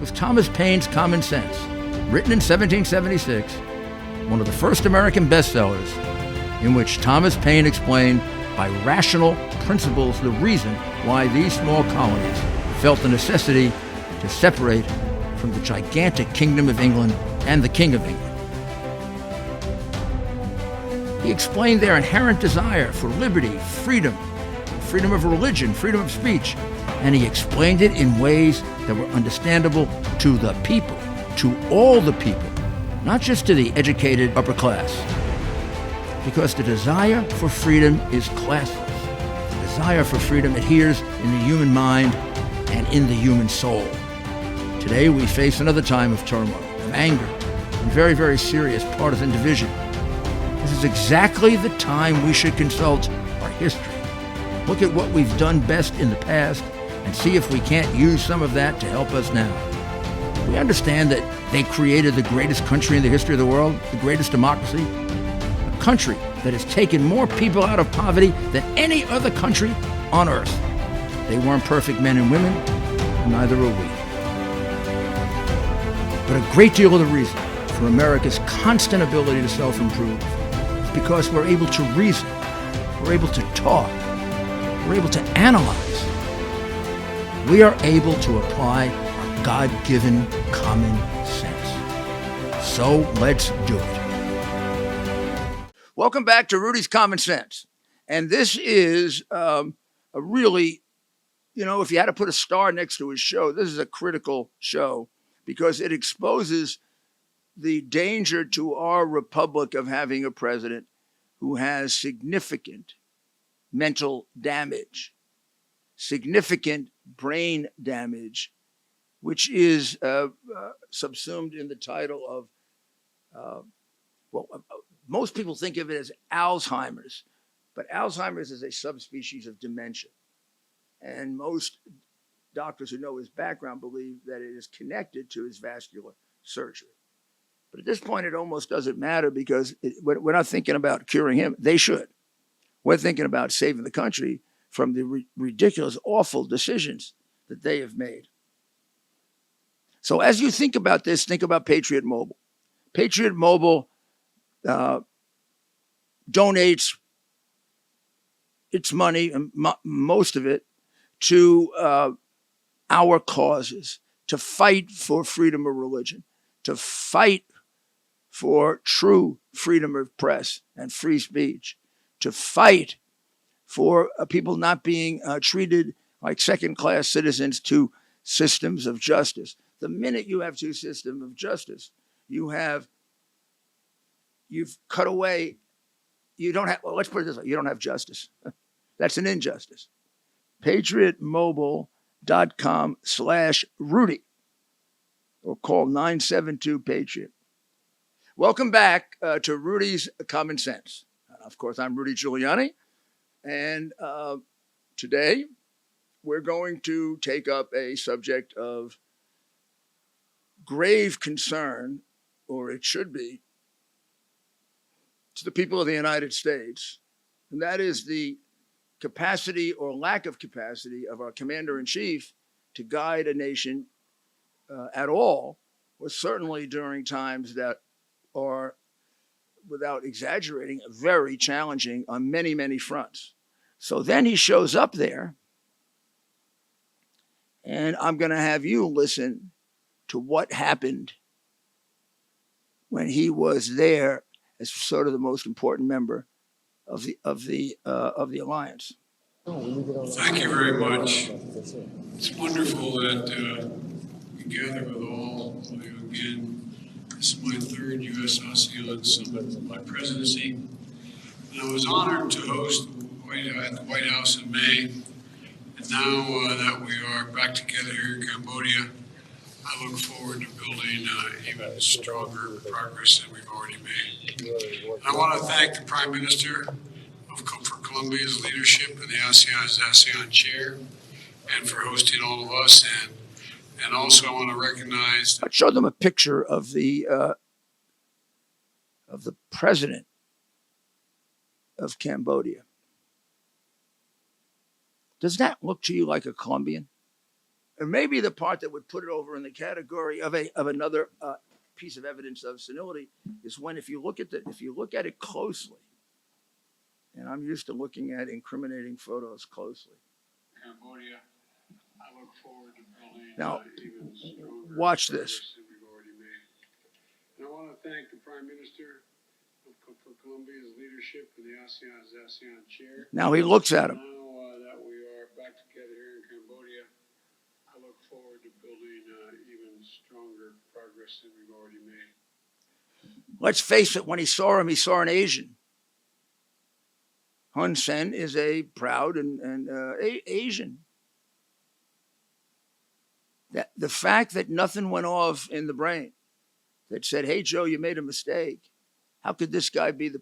was Thomas Paine's Common Sense, written in 1776, one of the first American bestsellers, in which Thomas Paine explained by rational principles the reason why these small colonies felt the necessity to separate from the gigantic Kingdom of England and the King of England. He explained their inherent desire for liberty, freedom of religion, freedom of speech, and he explained it in ways that were understandable to the people, to all the people, not just to the educated upper class. Because the desire for freedom is classless. The desire for freedom adheres in the human mind and in the human soul. Today we face another time of turmoil, of anger, and very, very serious partisan division. This is exactly the time we should consult our history. Look at what we've done best in the past and see if we can't use some of that to help us now. We understand that they created the greatest country in the history of the world, the greatest democracy, a country that has taken more people out of poverty than any other country on earth. They weren't perfect men and women, and neither are we. But a great deal of the reason for America's constant ability to self-improve is because we're able to reason, we're able to talk, we're able to analyze. We are able to apply our God-given common sense. So let's do it. Welcome back to Rudy's Common Sense. And this is a really, if you had to put a star next to his show, this is a critical show because it exposes the danger to our republic of having a president who has significant mental damage, significant brain damage, which is subsumed in the title of, most people think of it as Alzheimer's, but Alzheimer's is a subspecies of dementia. And most doctors who know his background believe that it is connected to his vascular surgery. But at this point, it almost doesn't matter because we're not thinking about curing him. They should. We're thinking about saving the country from the ridiculous, awful decisions that they have made. So as you think about this, think about Patriot Mobile. Patriot Mobile donates its money, most of it, to our causes, to fight for freedom of religion, to fight for true freedom of press and free speech, to fight for people not being treated like second-class citizens to systems of justice. The minute you have two systems of justice, you've cut away, let's put it this way, you don't have justice. That's an injustice. PatriotMobile.com/Rudy or call 972-PATRIOT. Welcome back to Rudy's Common Sense. Of course, I'm Rudy Giuliani, and today we're going to take up a subject of grave concern, or it should be, to the people of the United States, and that is the capacity or lack of capacity of our commander-in-chief to guide a nation at all, or certainly during times that are, without exaggerating, very challenging on many, many fronts. So then he shows up there, and I'm going to have you listen to what happened when he was there as sort of the most important member of the alliance. Thank you very much. It's wonderful that we gather with all of you again. This is my third U.S. ASEAN Summit of my presidency. And I was honored to host at the White House in May. And now that we are back together here in Cambodia, I look forward to building even stronger progress than we've already made. And I want to thank the Prime Minister for Colombia's leadership in the ASEAN chair and for hosting all of us. And also I want to recognize... I showed them a picture of the president of Cambodia. Does that look to you like a Colombian? And maybe the part that would put it over in the category of another piece of evidence of senility is when if you look at it closely, and I'm used to looking at incriminating photos closely. Cambodia, I look forward to building Now, even stronger watch this. progress than we've already made. And I want to thank the Prime Minister for Colombia's leadership in the ASEAN chair. Now he looks at him. Now that we are back together here in Cambodia, I look forward to building even stronger progress than we've already made. Let's face it, when he saw him, he saw an Asian. Hun Sen is a proud and Asian. That the fact that nothing went off in the brain that said, "Hey Joe, you made a mistake." How could this guy be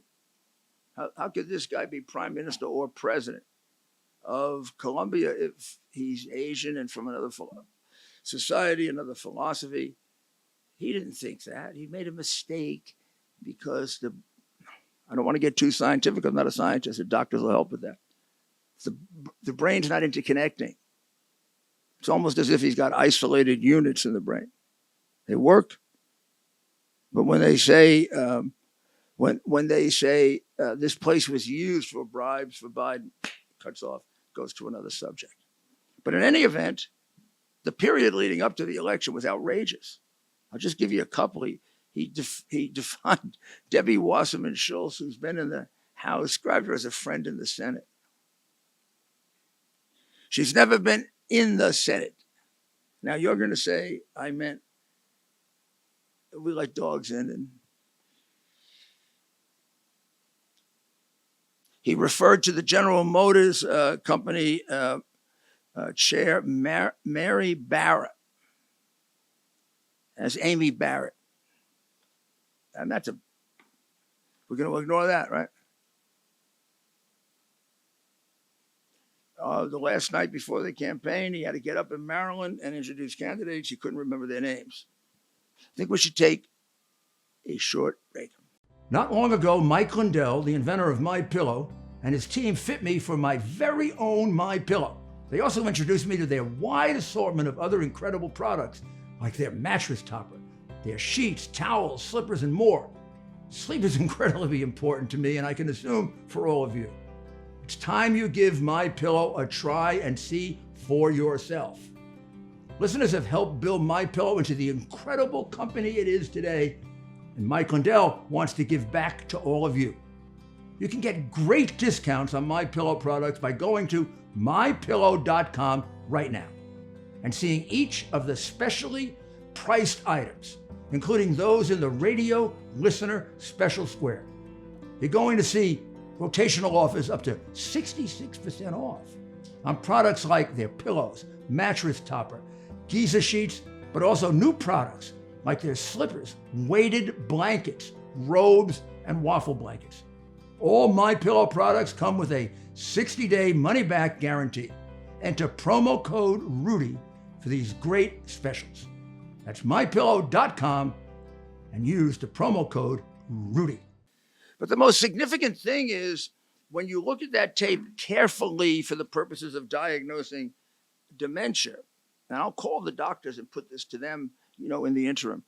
how could this guy be prime minister or president of Colombia if he's Asian and from another society, another philosophy? He didn't think that. He made a mistake because I don't want to get too scientific. I'm not a scientist. The doctors will help with that. The brain's not interconnecting. It's almost as if he's got isolated units in the brain. They work, but when they say this place was used for bribes for Biden, cuts off, goes to another subject. But in any event, the period leading up to the election was outrageous. I'll just give you a couple. He defined Debbie Wasserman Schultz, who's been in the House, described her as a friend in the Senate. She's never been in the Senate. Now you're going to say, I meant we let dogs in. And he referred to the General Motors company chair, Mary Barrett, as Amy Barrett. And we're going to ignore that, right? The last night before the campaign, he had to get up in Maryland and introduce candidates. He couldn't remember their names. I think we should take a short break. Not long ago, Mike Lindell, the inventor of MyPillow, and his team fit me for my very own MyPillow. They also introduced me to their wide assortment of other incredible products, like their mattress topper, their sheets, towels, slippers, and more. Sleep is incredibly important to me, and I can assume for all of you. It's time you give MyPillow a try and see for yourself. Listeners have helped build MyPillow into the incredible company it is today, and Mike Lindell wants to give back to all of you. You can get great discounts on MyPillow products by going to mypillow.com right now and seeing each of the specially priced items, including those in the radio listener special square. You're going to see rotational offers up to 66% off on products like their pillows, mattress topper, Giza sheets, but also new products like their slippers, weighted blankets, robes, and waffle blankets. All MyPillow products come with a 60-day money-back guarantee. Enter promo code RUDY for these great specials. That's mypillow.com and use the promo code RUDY. But the most significant thing is when you look at that tape carefully for the purposes of diagnosing dementia, and I'll call the doctors and put this to them, in the interim.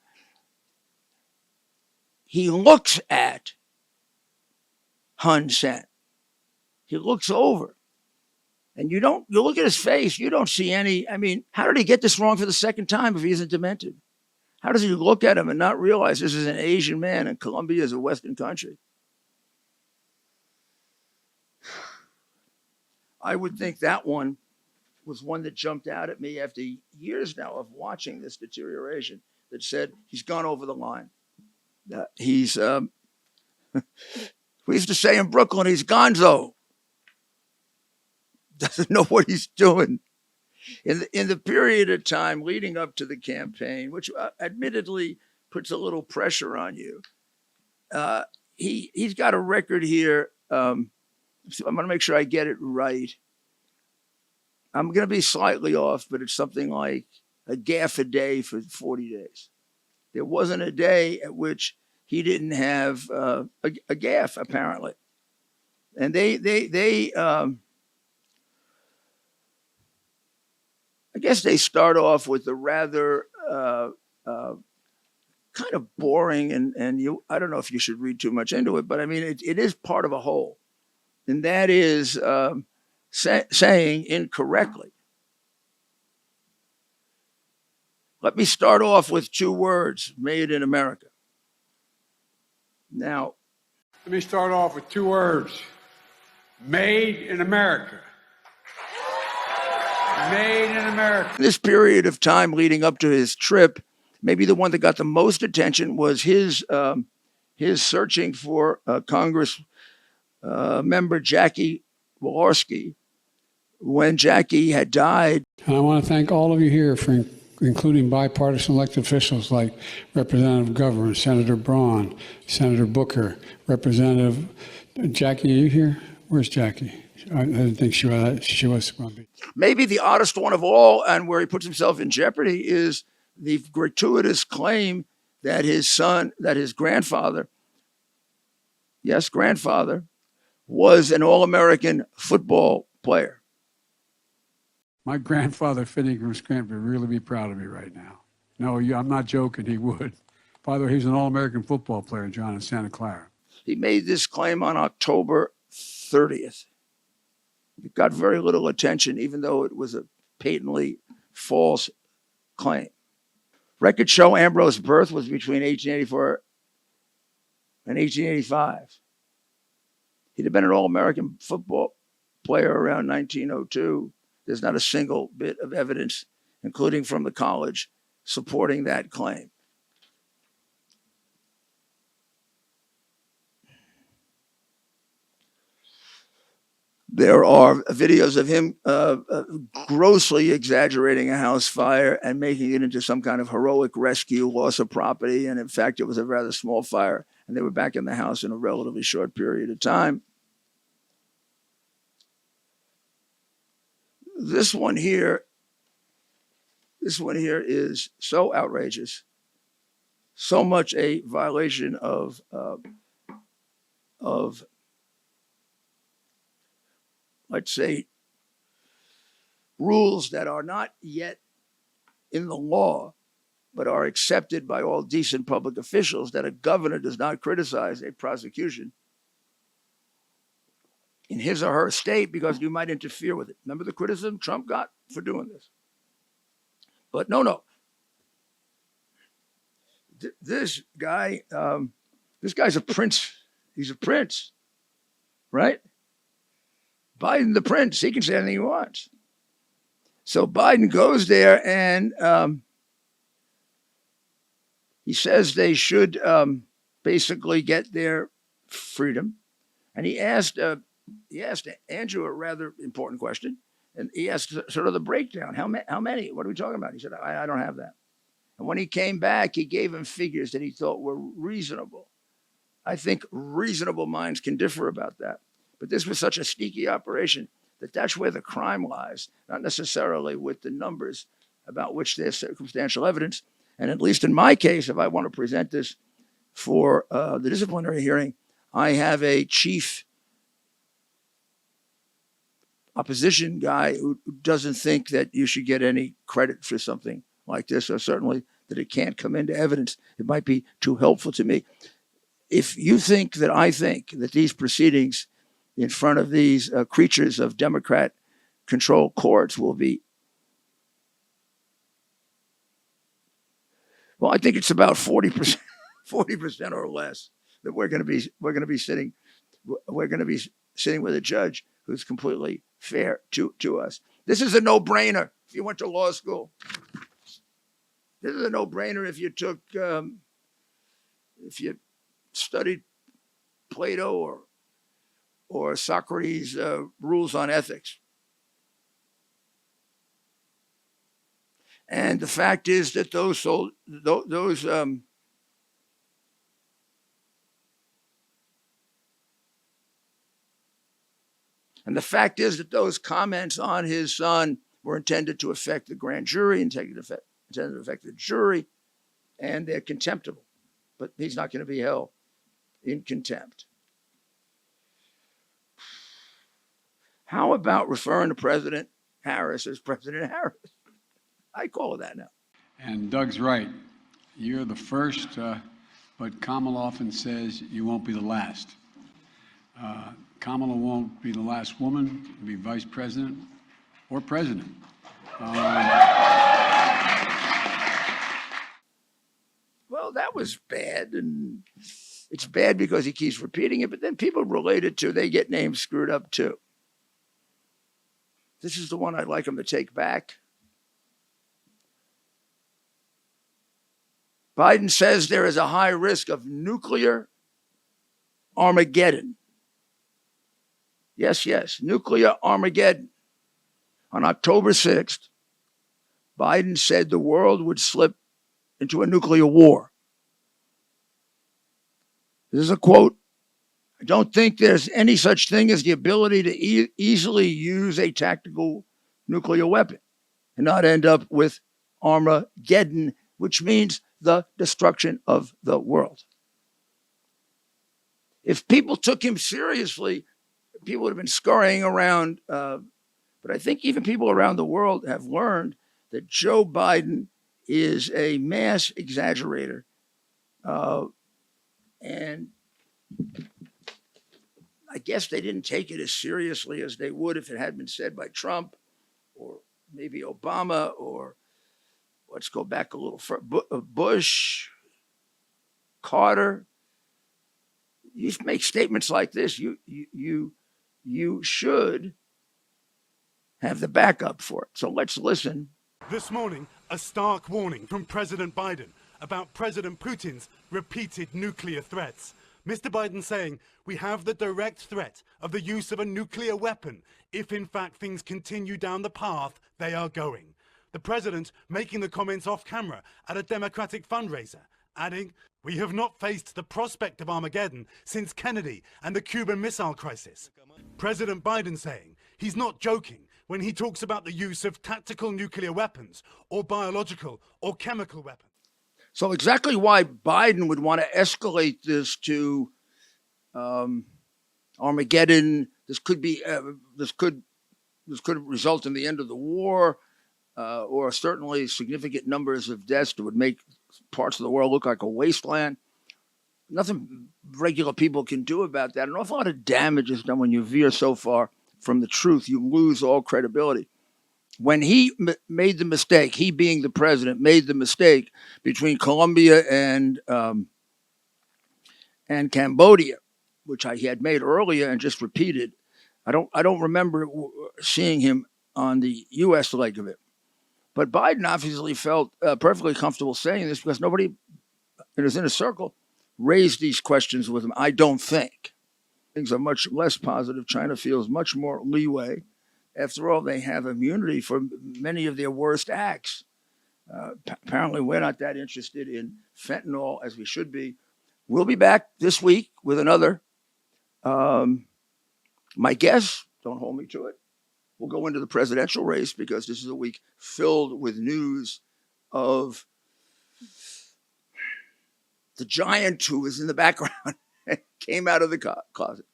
He looks at Hun Sen. He looks over. And you look at his face, you don't see any, how did he get this wrong for the second time if he isn't demented? How does he look at him and not realize this is an Asian man and Colombia is a Western country? I would think that one was one that jumped out at me after years now of watching this deterioration that said he's gone over the line. He's, we used to say in Brooklyn, he's gonzo. Doesn't know what he's doing. In the period of time leading up to the campaign, which admittedly puts a little pressure on you, he's got a record here. So I'm going to make sure I get it right. I'm going to be slightly off, but it's something like a gaffe a day for 40 days. There wasn't a day at which he didn't have a gaffe, apparently. And they guess they start off with a rather kind of boring, and I don't know if you should read too much into it, but I mean, it is part of a whole. And that is saying incorrectly. Let me start off with two words, made in America. Now, let me start off with two words, made in America. Made in America. This period of time leading up to his trip, maybe the one that got the most attention was his searching for Congress member Jackie Walorski when Jackie had died. And I want to thank all of you here for including bipartisan elected officials like Representative Governor, Senator Braun, Senator Booker, Representative Jackie. Are you here? Where's Jackie? I didn't think she was going to be. Maybe the oddest one of all, and where he puts himself in jeopardy, is the gratuitous claim that his grandfather, yes, grandfather, was an All-American football player. My grandfather, Finney Grant, would really be proud of me right now. No, I'm not joking. He would. By the way, he's an All-American football player, John, in Santa Clara. He made this claim on October 30th. It got very little attention, even though it was a patently false claim. Records show Ambrose's birth was between 1884 and 1885. He'd have been an All-American football player around 1902. There's not a single bit of evidence, including from the college, supporting that claim. There are videos of him grossly exaggerating a house fire and making it into some kind of heroic rescue, loss of property. And in fact, it was a rather small fire, and they were back in the house in a relatively short period of time. This one here is so outrageous, so much a violation of let's say, rules that are not yet in the law, but are accepted by all decent public officials, that a governor does not criticize a prosecution in his or her state because you might interfere with it. Remember the criticism Trump got for doing this? But no. This guy's a prince. He's a prince, right? Biden, the prince, he can say anything he wants. So Biden goes there and he says they should basically get their freedom. And he asked Andrew a rather important question. And he asked sort of the breakdown. How many? What are we talking about? He said, I don't have that. And when he came back, he gave him figures that he thought were reasonable. I think reasonable minds can differ about that. But this was such a sneaky operation that's where the crime lies, not necessarily with the numbers about which there's circumstantial evidence. And at least in my case, if I want to present this for the disciplinary hearing, I have a chief opposition guy who doesn't think that you should get any credit for something like this, or certainly that it can't come into evidence. It might be too helpful to me. If you think that I think that these proceedings in front of these creatures of Democrat-controlled courts will be, well, I think it's about 40%, 40% or less that we're going to be sitting with a judge who's completely fair to us. This is a no-brainer if you went to law school. This is a no-brainer if you took, if you studied Plato or Socrates' rules on ethics. And the fact is that those comments on his son were intended to affect the grand jury, intended to affect the jury, and they're contemptible. But he's not going to be held in contempt. How about referring to President Harris as President Harris? I call it that now. And Doug's right. You're the first, but Kamala often says you won't be the last. Kamala won't be the last woman to be vice president or president. Well, that was bad, and it's bad because he keeps repeating it, but then people relate it to, they get names screwed up too. This is the one I'd like him to take back. Biden says there is a high risk of nuclear Armageddon. Yes, yes, nuclear Armageddon. On October 6th, Biden said the world would slip into a nuclear war. This is a quote. I don't think there's any such thing as the ability to easily use a tactical nuclear weapon and not end up with Armageddon, which means the destruction of the world. If people took him seriously, people would have been scurrying around. But I think even people around the world have learned that Joe Biden is a mass exaggerator. And I guess they didn't take it as seriously as they would if it had been said by Trump or maybe Obama, or let's go back a little further, Bush, Carter. You make statements like this, you should have the backup for it. So let's listen. This morning, a stark warning from President Biden about President Putin's repeated nuclear threats. Mr. Biden saying we have the direct threat of the use of a nuclear weapon if in fact things continue down the path they are going. The president making the comments off camera at a Democratic fundraiser, adding, "We have not faced the prospect of Armageddon since Kennedy and the Cuban Missile Crisis." President Biden saying he's not joking when he talks about the use of tactical nuclear weapons or biological or chemical weapons. So exactly why Biden would want to escalate this to Armageddon. This could result in the end of the war, or certainly significant numbers of deaths that would make parts of the world look like a wasteland. Nothing regular people can do about that. An awful lot of damage is done when you veer so far from the truth. You lose all credibility. When he made the mistake, he being the president, made the mistake between Colombia and Cambodia, which he had made earlier and just repeated. I don't remember seeing him on the U.S. leg of it. But Biden obviously felt perfectly comfortable saying this because nobody in his inner circle raised these questions with him. I don't think. Things are much less positive. China feels much more leeway. After all, they have immunity for many of their worst acts. Apparently, we're not that interested in fentanyl as we should be. We'll be back this week with another. My guess, don't hold me to it, we'll go into the presidential race because this is a week filled with news of the giant who was in the background, came out of the closet,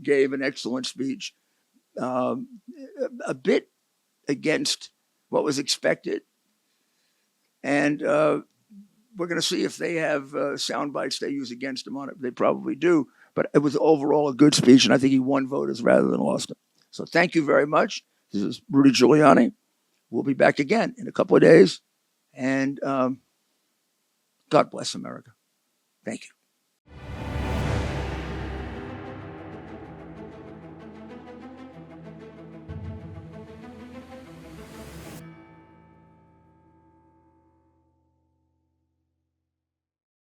gave an excellent speech. A bit against what was expected. And we're going to see if they have sound bites they use against him on it. They probably do. But it was overall a good speech, and I think he won voters rather than lost them. So thank you very much. This is Rudy Giuliani. We'll be back again in a couple of days. And God bless America. Thank you.